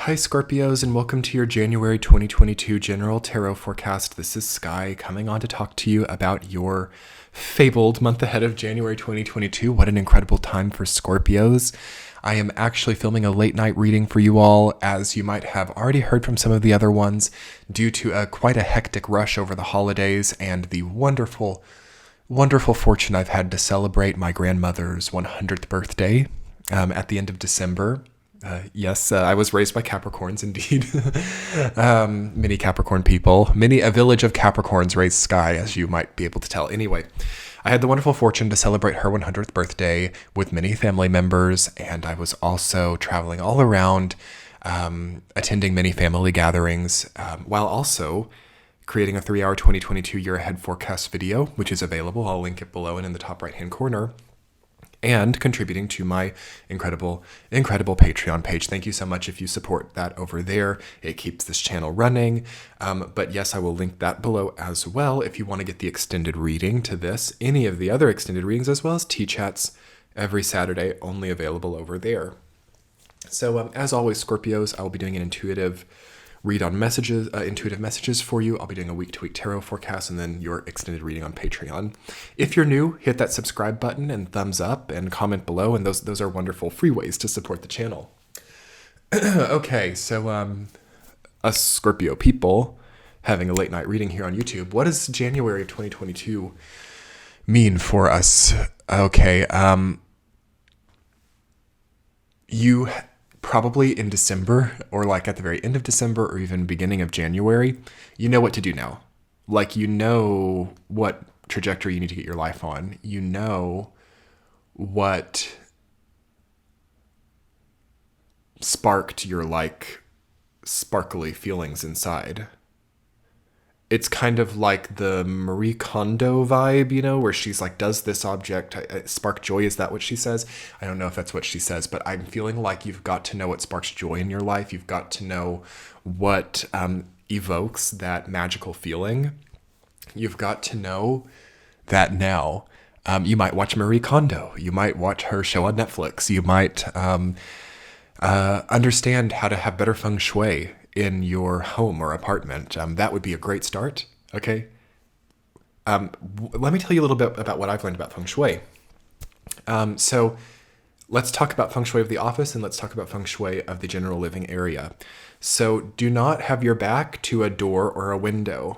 Hi, Scorpios, and welcome to your January 2022 General Tarot Forecast. This is Sky coming on to talk to you about your fabled month ahead of January 2022. What an incredible time for Scorpios. I am actually filming a late night reading for you all, as you might have already heard from some of the other ones, due to quite a hectic rush over the holidays and the wonderful fortune I've had to celebrate my grandmother's 100th birthday at the end of December. Yes, I was raised by Capricorns, indeed. Many Capricorn people. A village of Capricorns raised Sky, as you might be able to tell. Anyway, I had the wonderful fortune to celebrate her 100th birthday with many family members, and I was also traveling all around, attending many family gatherings, while also creating a 3-hour 2022 year ahead forecast video, which is available. I'll link it below and in the top right-hand corner. And contributing to my incredible Patreon page. Thank you so much if you support that over there. It keeps this channel running. But yes, I will link that below as well if you want to get the extended reading to this, any of the other extended readings, as well as T-chats every Saturday, only available over there. So as always, Scorpios, I will be doing an intuitive messages for you. I'll be doing a week-to-week tarot forecast and then your extended reading on Patreon. If you're new, hit that subscribe button and thumbs up and comment below, and those are wonderful free ways to support the channel. Okay, so us Scorpio people having a late night reading here on YouTube. What does January of 2022 mean for us? Okay, you probably in December, or like at the very end of December, or even beginning of January, you know what to do now. Like, you know what trajectory you need to get your life on. You know what sparked your sparkly feelings inside. It's kind of like the Marie Kondo vibe, where she's like, does this object spark joy? Is that what she says? I don't know if that's what she says, but I'm feeling like you've got to know what sparks joy in your life. You've got to know what evokes that magical feeling. You've got to know that now. You might watch Marie Kondo. You might watch her show on Netflix. You might understand how to have better feng shui in your home or apartment. That would be a great start. Okay. Let me tell you a little bit about what I've learned about feng shui. So let's talk about feng shui of the office, and let's talk about feng shui of the general living area. So do not have your back to a door or a window.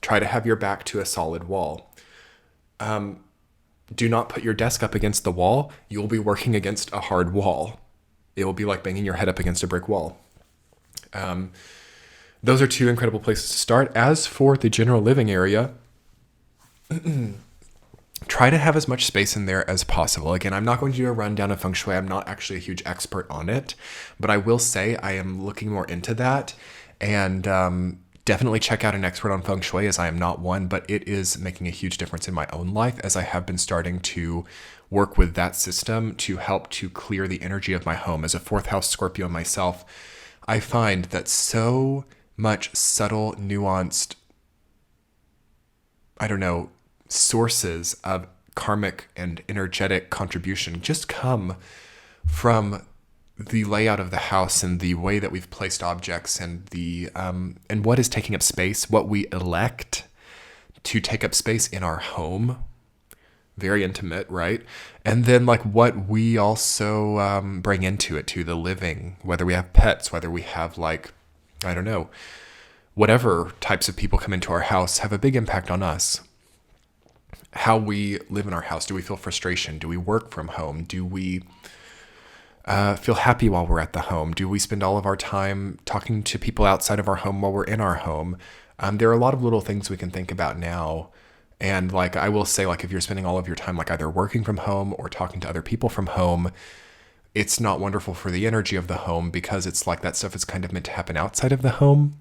Try to have your back to a solid wall. Do not put your desk up against the wall. You'll be working against a hard wall. It will be like banging your head up against a brick wall. Those are two incredible places to start. As for the general living area, try to have as much space in there as possible. Again, I'm not going to do a rundown of feng shui. I'm not actually a huge expert on it, but I will say I am looking more into that, and definitely check out an expert on feng shui, as I am not one, but it is making a huge difference in my own life, as I have been starting to work with that system to help to clear the energy of my home. As a 4th house Scorpio myself, I find that so much subtle, nuanced, sources of karmic and energetic contribution just come from the layout of the house and the way that we've placed objects, and and what is taking up space, what we elect to take up space in our home. Very intimate, right? And then what we also bring into it, to the living, whether we have pets, whether we have whatever types of people come into our house, have a big impact on us. How we live in our house. Do we feel frustration? Do we work from home? Do we feel happy while we're at the home? Do we spend all of our time talking to people outside of our home while we're in our home? There are a lot of little things we can think about now. And I will say, if you're spending all of your time either working from home or talking to other people from home, it's not wonderful for the energy of the home, because it's that stuff is kind of meant to happen outside of the home.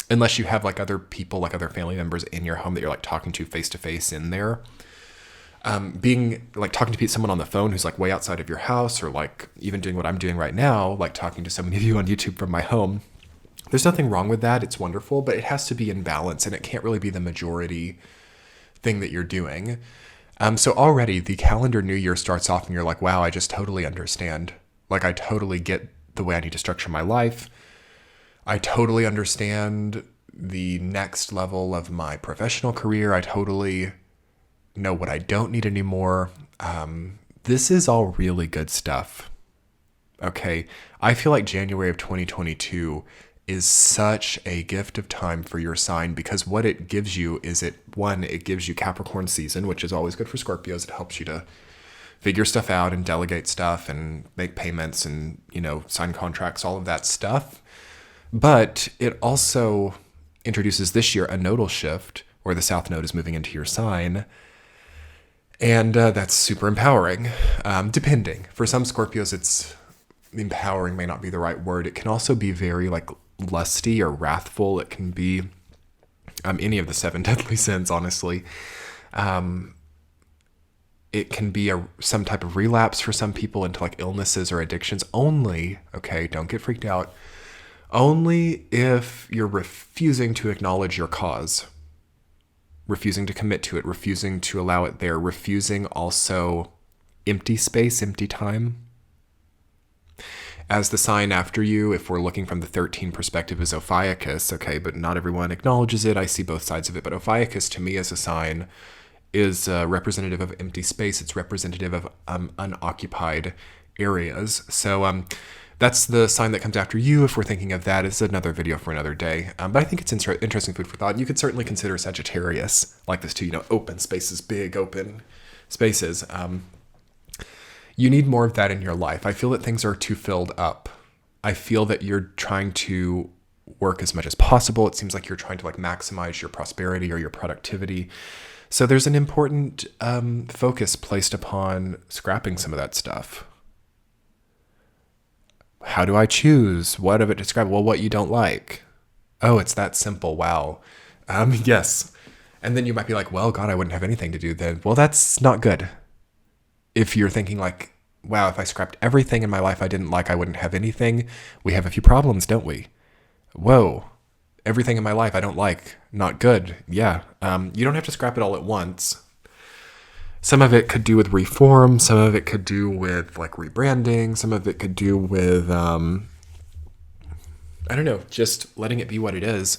Unless you have other people, other family members in your home that you're talking to face to face in there. Being talking to someone on the phone who's way outside of your house, or even doing what I'm doing right now, talking to so many of you on YouTube from my home. There's nothing wrong with that. It's wonderful, but it has to be in balance, and it can't really be the majority thing that you're doing. So already the calendar new year starts off and you're like, wow, I just totally understand. I totally get the way I need to structure my life. I totally understand the next level of my professional career. I totally know what I don't need anymore. This is all really good stuff. Okay, I feel like January of 2022 is such a gift of time for your sign, because what it gives you is it gives you Capricorn season, which is always good for Scorpios. It helps you to figure stuff out and delegate stuff and make payments and, sign contracts, all of that stuff. But it also introduces this year a nodal shift where the South Node is moving into your sign. And that's super empowering, depending. For some Scorpios, it's empowering may not be the right word. It can also be very lusty or wrathful. It can be any of the 7 deadly sins, honestly. It can be some type of relapse for some people into illnesses or addictions. Only, okay, don't get freaked out, only if you're refusing to acknowledge your cause, refusing to commit to it, refusing to allow it there, refusing also empty space, empty time. As the sign after you, if we're looking from the 13 perspective, is Ophiuchus, okay, but not everyone acknowledges it. I see both sides of it, but Ophiuchus to me as a sign is representative of empty space. It's representative of unoccupied areas. So that's the sign that comes after you. If we're thinking of that, it's another video for another day. But I think it's interesting food for thought. You could certainly consider Sagittarius like this too. Open spaces, big open spaces. You need more of that in your life. I feel that things are too filled up. I feel that you're trying to work as much as possible. It seems like you're trying to maximize your prosperity or your productivity. So there's an important focus placed upon scrapping some of that stuff. How do I choose? What of it describe? Well, what you don't like. Oh, it's that simple. Wow. Yes. And then you might be like, well, God, I wouldn't have anything to do then. Well, that's not good. If you're thinking wow, if I scrapped everything in my life I didn't like, I wouldn't have anything. We have a few problems, don't we? Whoa. Everything in my life I don't like. Not good. Yeah. You don't have to scrap it all at once. Some of it could do with reform. Some of it could do with rebranding. Some of it could do with, I don't know, just letting it be what it is.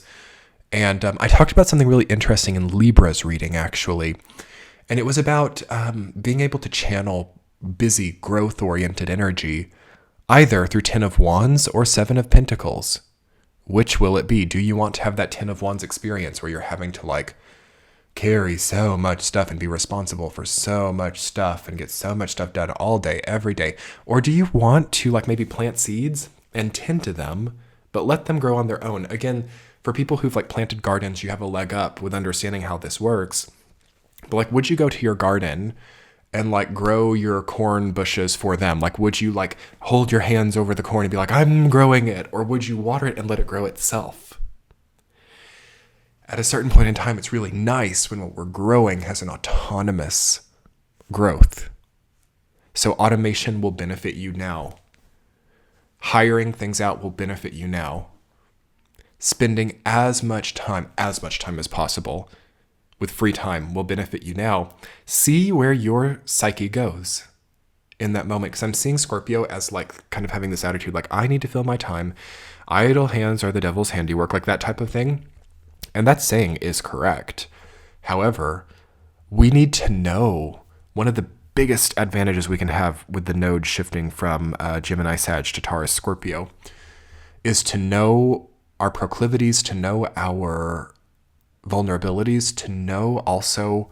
And I talked about something really interesting in Libra's reading, actually. And it was about being able to channel busy, growth-oriented energy, either through 10 of Wands or 7 of Pentacles. Which will it be? Do you want to have that 10 of Wands experience where you're having to carry so much stuff and be responsible for so much stuff and get so much stuff done all day, every day? Or do you want to maybe plant seeds and tend to them, but let them grow on their own? Again, for people who've planted gardens, you have a leg up with understanding how this works. But would you go to your garden and grow your corn bushes for them? Would you hold your hands over the corn and be I'm growing it? Or would you water it and let it grow itself? At a certain point in time, it's really nice when what we're growing has an autonomous growth. So automation will benefit you now. Hiring things out will benefit you now. Spending as much time as possible with free time will benefit you now. See where your psyche goes in that moment. Because I'm seeing Scorpio as kind of having this attitude, I need to fill my time. Idle hands are the devil's handiwork, that type of thing. And that saying is correct. However, we need to know one of the biggest advantages we can have with the node shifting from Gemini, Sag to Taurus, Scorpio is to know our proclivities, to know our vulnerabilities, to know also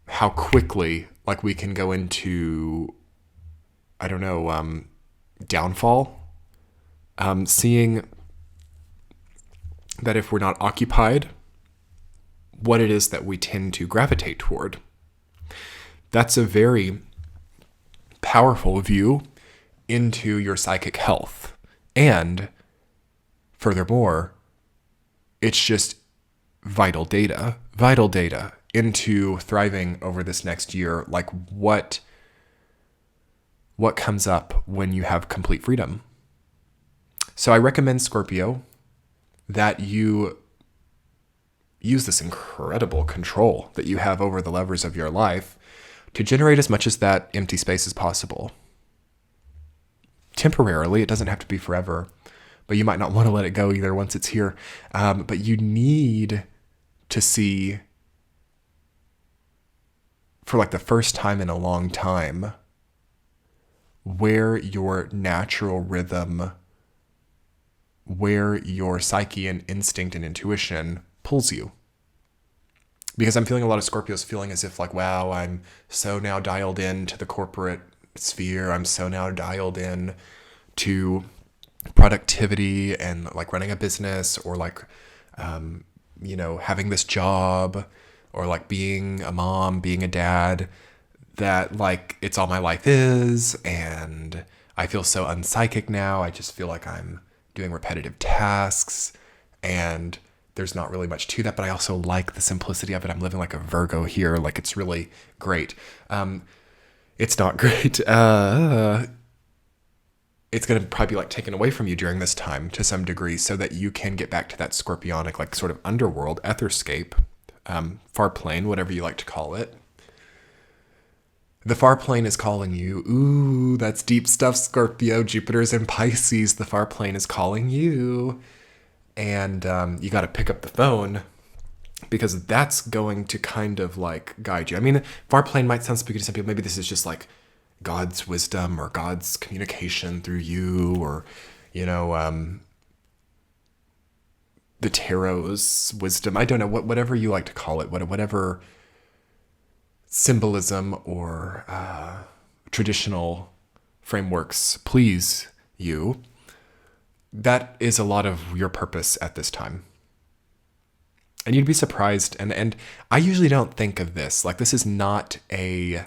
how quickly we can go into, downfall. Seeing that if we're not occupied, what it is that we tend to gravitate toward. That's a very powerful view into your psychic health. And furthermore, it's just vital data into thriving over this next year. What comes up when you have complete freedom. So I recommend, Scorpio, that you use this incredible control that you have over the levers of your life to generate as much as that empty space as possible. temporarily. It doesn't have to be forever, but you might not want to let it go either once it's here. But you need to see, for like the first time in a long time, where your natural rhythm, where your psyche and instinct and intuition pulls you. Because I'm feeling a lot of Scorpios feeling as if like, wow, I'm so now dialed in to the corporate sphere. I'm so now dialed in to productivity and like running a business, or like, having this job, or like being a mom, being a dad, that like it's all my life is. And I feel so unpsychic now. I just feel like I'm doing repetitive tasks and there's not really much to that, but I also like the simplicity of it. I'm living like a Virgo here. Like it's really great. It's not great. It's going to probably be like taken away from you during this time to some degree, so that you can get back to that scorpionic, like sort of underworld, etherscape, Farplane, whatever you like to call it. The Farplane is calling you. Ooh, that's deep stuff, Scorpio. Jupiter's in Pisces. The Farplane is calling you. And you got to pick up the phone, because that's going to kind of like guide you. I mean, Farplane might sound spooky to some people. Maybe this is just like God's wisdom or God's communication through you, or, the tarot's wisdom. I don't know, whatever you like to call it, whatever symbolism or traditional frameworks please you. That is a lot of your purpose at this time. And you'd be surprised. And I usually don't think of this. Like, this is not a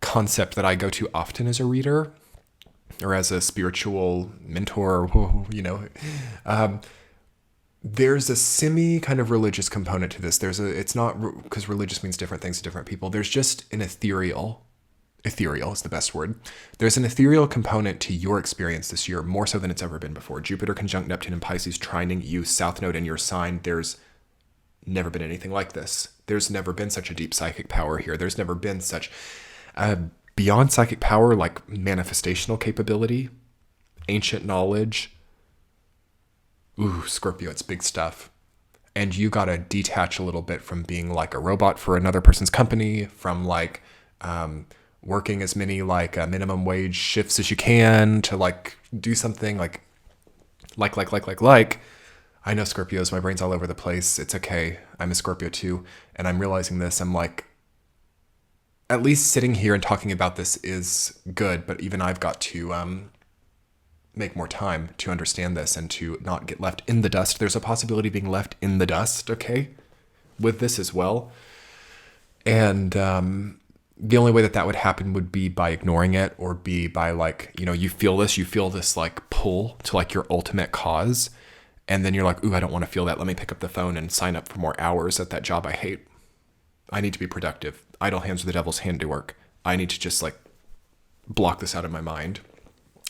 concept that I go to often as a reader or as a spiritual mentor, there's a semi kind of religious component to this. It's not, because religious means different things to different people. There's just an ethereal is the best word. There's an ethereal component to your experience this year, more so than it's ever been before. Jupiter conjunct Neptune in Pisces, trining you, South Node in your sign. There's never been anything like this. There's never been such a deep psychic power here. There's never been such beyond psychic power, like manifestational capability, ancient knowledge. Ooh, Scorpio, it's big stuff. And you got to detach a little bit from being like a robot for another person's company, from like working as many like minimum wage shifts as you can, to like do something like I know Scorpios, my brain's all over the place. It's okay. I'm a Scorpio too. And I'm realizing this. I'm like, at least sitting here and talking about this is good, but even I've got to make more time to understand this and to not get left in the dust. There's a possibility of being left in the dust, okay, with this as well. And the only way that would happen would be by ignoring it, or be by like, you feel this like pull to like your ultimate cause. And then you're like, ooh, I don't want to feel that. Let me pick up the phone and sign up for more hours at that job I hate. I need to be productive. Idle hands are the devil's handiwork. I need to just like block this out of my mind.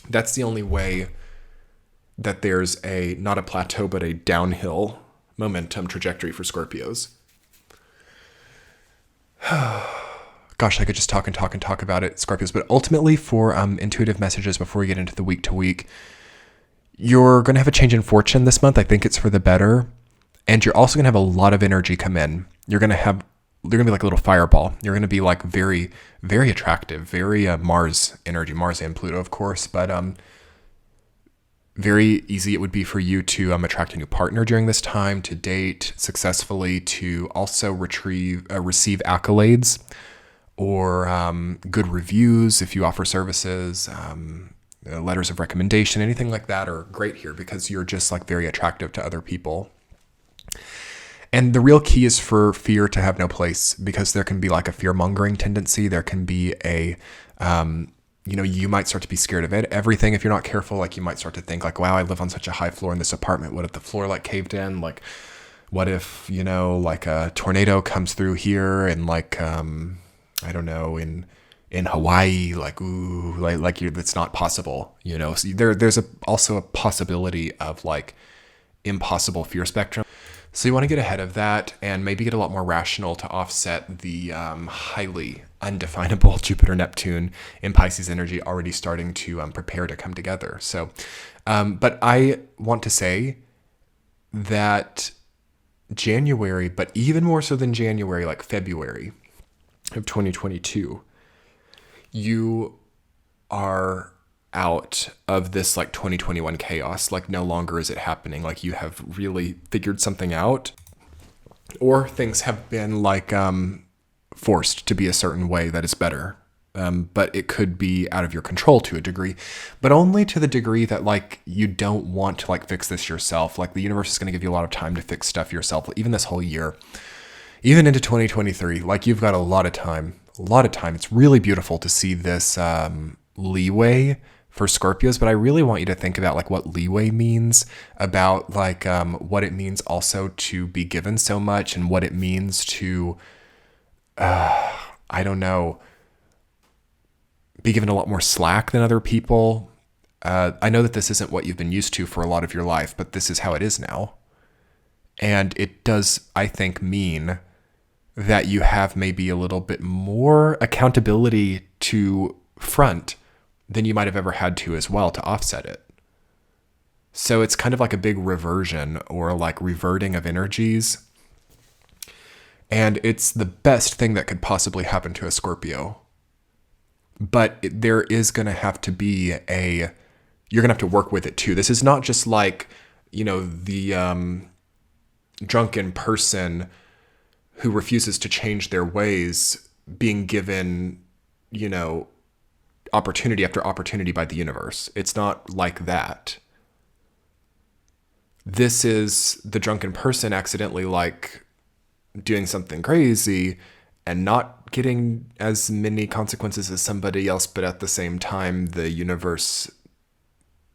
That's the only way that there's not a plateau, but a downhill momentum trajectory for Scorpios. Gosh, I could just talk about it, Scorpios. But ultimately, for intuitive messages before we get into the week to week, you're going to have a change in fortune this month. I think it's for the better. And you're also going to have a lot of energy come in. You're going to be like a little fireball. You're going to be like very, very attractive, very Mars energy, Mars and Pluto, of course. But very easy it would be for you to attract a new partner during this time, to date successfully, to also receive accolades or good reviews if you offer services, letters of recommendation, anything like that are great here, because you're just like very attractive to other people. And the real key is for fear to have no place, because there can be like a fear-mongering tendency. There can be a, you might start to be scared of everything if you're not careful. Like you might start to think like, wow, I live on such a high floor in this apartment. What if the floor like caved in? Like, what if, like a tornado comes through here and like, I don't know, in Hawaii, like, ooh, like that's not possible, So there's also a possibility of like impossible fear spectrum. So you want to get ahead of that and maybe get a lot more rational to offset the highly undefinable Jupiter Neptune in Pisces energy already starting to prepare to come together. So, but I want to say that January, but even more so than January, like February of 2022, you are out of this like 2021 chaos. Like no longer is it happening. Like you have really figured something out, or things have been like forced to be a certain way that is better. But it could be out of your control to a degree, but only to the degree that like you don't want to like fix this yourself. Like the universe is going to give you a lot of time to fix stuff yourself, even this whole year, even into 2023. Like you've got a lot of time, a lot of time. It's really beautiful to see this leeway for Scorpios, but I really want you to think about like what leeway means, about like what it means also to be given so much, and what it means to, I don't know, be given a lot more slack than other people. I know that this isn't what you've been used to for a lot of your life, but this is how it is now. And it does, I think, mean that you have maybe a little bit more accountability to front than you might have ever had to as well to offset it. So it's kind of like a big reversion or like reverting of energies. And it's the best thing that could possibly happen to a Scorpio. But there is going to have to be you're going to have to work with it too. This is not just like, the drunken person who refuses to change their ways being given, opportunity after opportunity by the universe. It's not like that. This is the drunken person accidentally like doing something crazy and not getting as many consequences as somebody else, but at the same time, the universe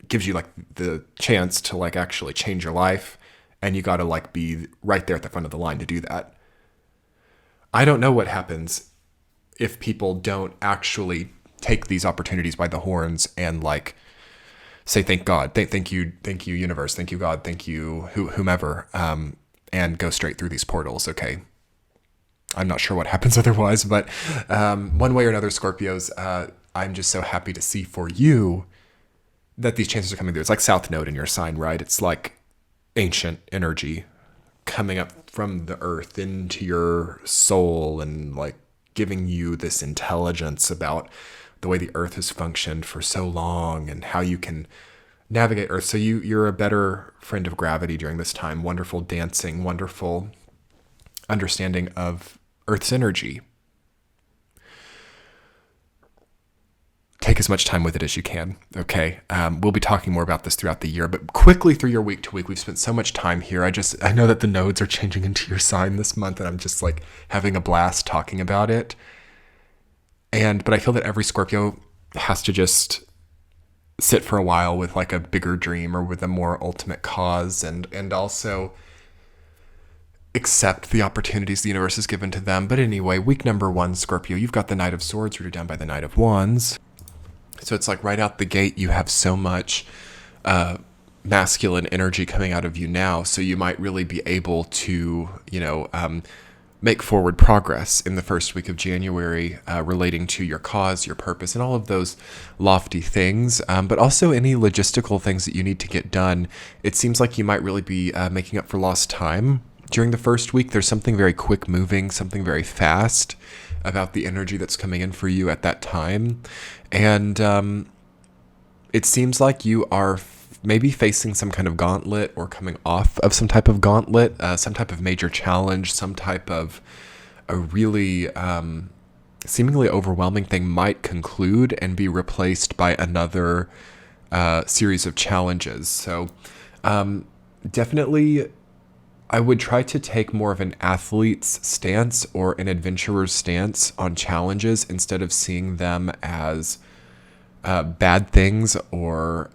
gives you like the chance to like actually change your life, and you got to like be right there at the front of the line to do that. I don't know what happens if people don't actually take these opportunities by the horns and like say thank God, thank you universe, thank you God, thank you whomever, and go straight through these portals. Okay. I'm not sure what happens otherwise, but one way or another, Scorpios, I'm just so happy to see for you that these chances are coming through. It's like South Node in your sign, right? It's like ancient energy coming up from the earth into your soul and like giving you this intelligence about the way the earth has functioned for so long and how you can navigate earth. So you're a better friend of gravity during this time. Wonderful dancing, wonderful understanding of Earth's energy. Take as much time with it as you can, okay? We'll be talking more about this throughout the year, but quickly through your week to week, we've spent so much time here. I know that the nodes are changing into your sign this month, and I'm just like having a blast talking about it. But I feel that every Scorpio has to just sit for a while with like a bigger dream or with a more ultimate cause, and also accept the opportunities the universe has given to them. But anyway, week number 1, Scorpio, you've got the Knight of Swords rooted down by the Knight of Wands. So it's like right out the gate, you have so much masculine energy coming out of you now. So you might really be able to, make forward progress in the first week of January relating to your cause, your purpose, and all of those lofty things, but also any logistical things that you need to get done. It seems like you might really be making up for lost time. During the first week, there's something very quick moving, something very fast about the energy that's coming in for you at that time. And it seems like you are maybe facing some kind of gauntlet or coming off of some type of gauntlet, some type of major challenge, some type of a really seemingly overwhelming thing might conclude and be replaced by another series of challenges. So definitely I would try to take more of an athlete's stance or an adventurer's stance on challenges instead of seeing them as bad things or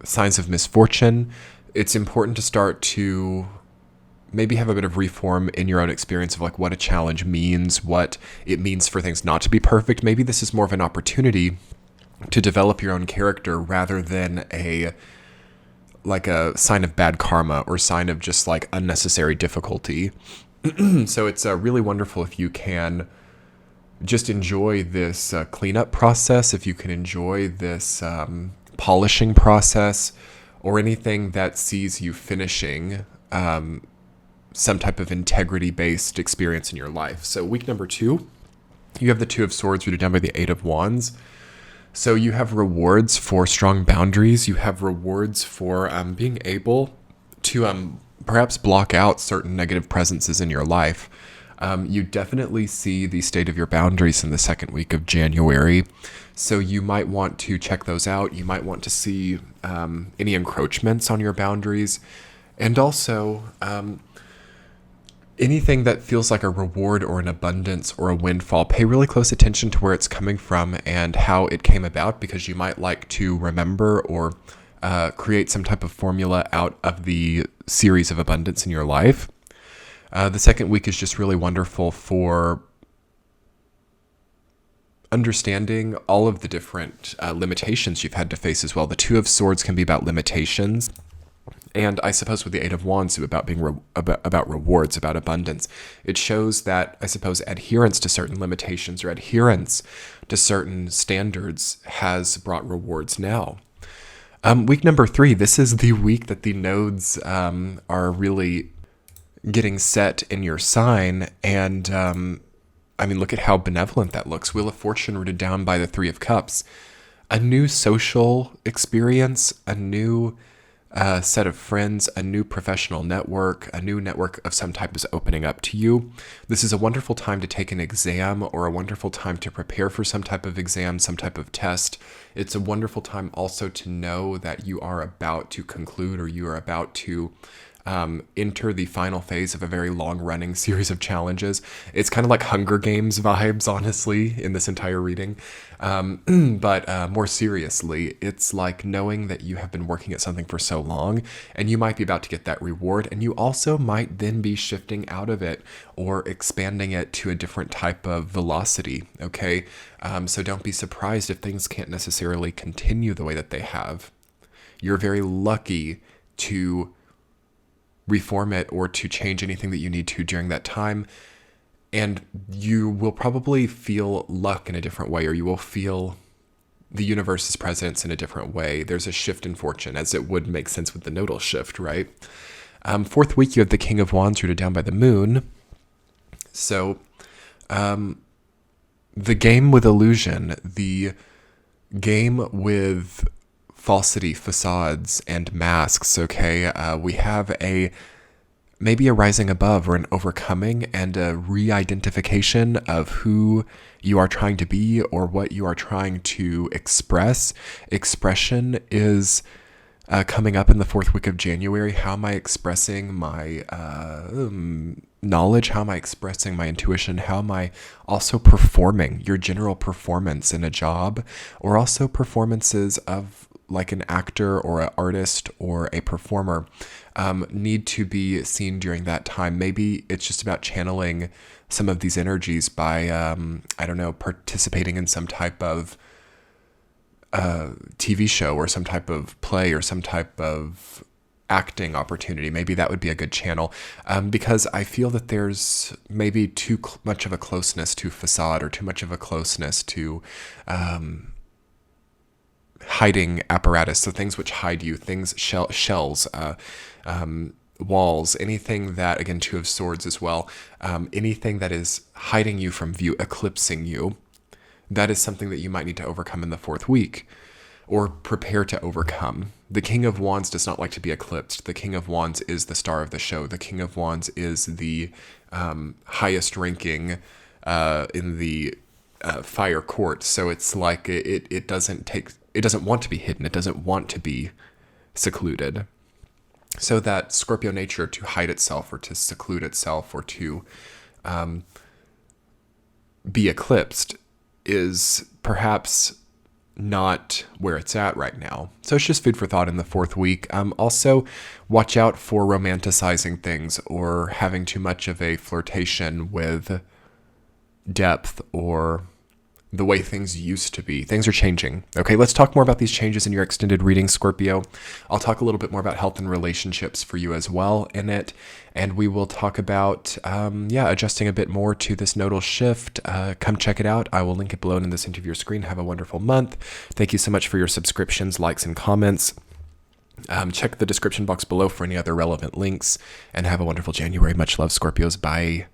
signs of misfortune. It's important to start to maybe have a bit of reform in your own experience of like what a challenge means, what it means for things not to be perfect. Maybe this is more of an opportunity to develop your own character rather than a like a sign of bad karma or sign of just like unnecessary difficulty. So it's really wonderful if you can just enjoy this cleanup process, if you can enjoy this polishing process, or anything that sees you finishing some type of integrity-based experience in your life. So week number 2, you have the 2 of Swords rooted down by the 8 of Wands. So you have rewards for strong boundaries. You have rewards for being able to perhaps block out certain negative presences in your life. You definitely see the state of your boundaries in the second week of January. So you might want to check those out. You might want to see any encroachments on your boundaries. And also anything that feels like a reward or an abundance or a windfall. Pay really close attention to where it's coming from and how it came about, because you might like to remember or create some type of formula out of the series of abundance in your life. The second week is just really wonderful for understanding all of the different limitations you've had to face as well. The 2 of Swords can be about limitations. And I suppose with the 8 of Wands, about being about rewards, about abundance. It shows that, I suppose, adherence to certain limitations or adherence to certain standards has brought rewards now. Week number 3, this is the week that the nodes are really getting set in your sign. And I mean, look at how benevolent that looks. Wheel of Fortune rooted down by the 3 of Cups. A new social experience, a new set of friends, a new professional network, a new network of some type is opening up to you. This is a wonderful time to take an exam or a wonderful time to prepare for some type of exam, some type of test. It's a wonderful time also to know that you are about to conclude or you are about to enter the final phase of a very long-running series of challenges. It's kind of like Hunger Games vibes, honestly, in this entire reading. But more seriously, it's like knowing that you have been working at something for so long, and you might be about to get that reward, and you also might then be shifting out of it or expanding it to a different type of velocity, okay? So don't be surprised if things can't necessarily continue the way that they have. You're very lucky to reform it or to change anything that you need to during that time. And you will probably feel luck in a different way, or you will feel the universe's presence in a different way. There's a shift in fortune, as it would make sense with the nodal shift, right? 4th week, you have the King of Wands rooted down by the moon. So the game with illusion, the game with falsity, facades, and masks, okay? We have maybe a rising above or an overcoming and a re-identification of who you are trying to be or what you are trying to express. Expression is coming up in the 4th week of January. How am I expressing my knowledge? How am I expressing my intuition? How am I also performing your general performance in a job, or also performances of like an actor or an artist or a performer need to be seen during that time. Maybe it's just about channeling some of these energies by, I don't know, participating in some type of TV show or some type of play or some type of acting opportunity. Maybe that would be a good channel, because I feel that there's maybe too much of a closeness to facade or too much of a closeness to hiding apparatus. So things which hide you, things, shells, walls, anything that, again, 2 of Swords as well, anything that is hiding you from view, eclipsing you, that is something that you might need to overcome in the 4th week, or prepare to overcome. The King of Wands does not like to be eclipsed. The King of Wands is the star of the show. The King of Wands is the highest ranking in the fire court. So it's like it doesn't want to be hidden. It doesn't want to be secluded. So that Scorpio nature to hide itself or to seclude itself or to be eclipsed is perhaps not where it's at right now. So it's just food for thought in the 4th week. Also, watch out for romanticizing things or having too much of a flirtation with depth or the way things used to be. Things are changing. Okay, let's talk more about these changes in your extended reading, Scorpio. I'll talk a little bit more about health and relationships for you as well in it. And we will talk about, adjusting a bit more to this nodal shift. Come check it out. I will link it below and in the center of your screen. Have a wonderful month. Thank you so much for your subscriptions, likes, and comments. Check the description box below for any other relevant links. And have a wonderful January. Much love, Scorpios. Bye.